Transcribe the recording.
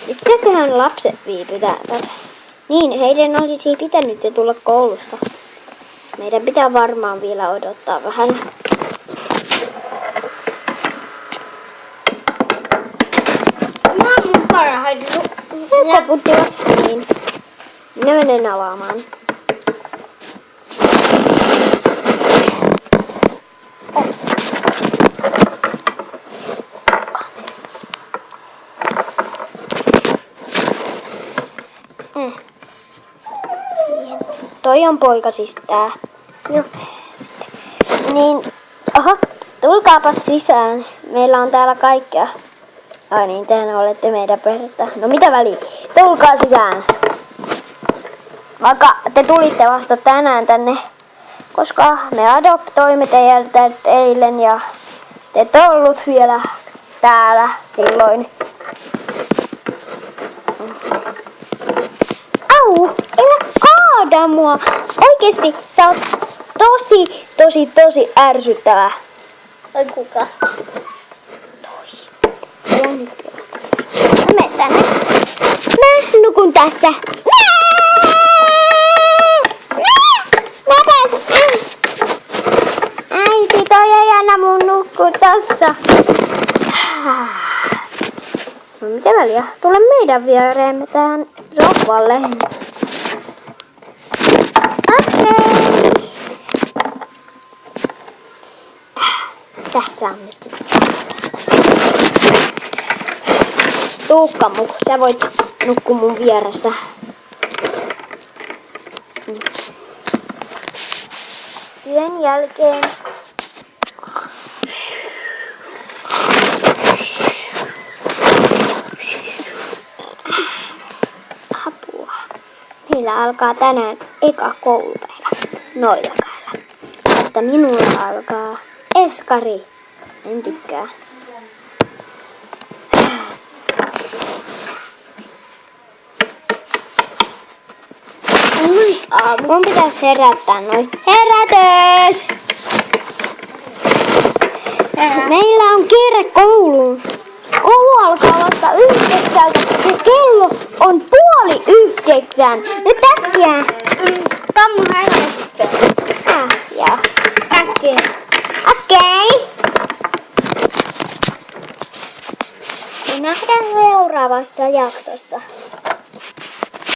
Missäköhän lapset viipyvät? Niin, heidän olisi pitänyt jo tulla koulusta. Meidän pitää varmaan vielä odottaa vähän. Mä oon mun parhaita. He koputtivat niin. Minä menen avaamaan. Toi on poika siis tää. Joo. Niin, aha, tulkaapas sisään. Meillä on täällä kaikkea. Ai niin, tehän olette meidän perhettä. No mitä väliä? Tulkaa sisään. Vaikka te tulitte vasta tänään tänne, koska me adoptoimme teidät eilen ja te ette ollut vielä täällä silloin. Au, älä kaada mua. Oikeesti sä oot tosi ärsyttävä. Ai kuka? Mene tänne. Mä nukun tässä. Mä pääsen. Äiti, toi ei anna mun nukkua tossa. No mitä väliä? Tule meidän viereemme tähän sohvalle. Okei. Tässä on nyt. Tuukkamu, sä voit nukkua mun vieressä. Yön jälkeen. Apua. Meillä alkaa tänään eka koulupäivä. Noilla päivä. Mutta minulla alkaa eskari. En tykkää. Mun pitäisi herättää noin. Herätys! Meillä on kiire kouluun. Koulu alkaa vasta 9 ja kello on 8:30. Nyt äkkiä. Kammu hänestä. Ja Äkkiä. okei. Me nähdään seuraavassa jaksossa.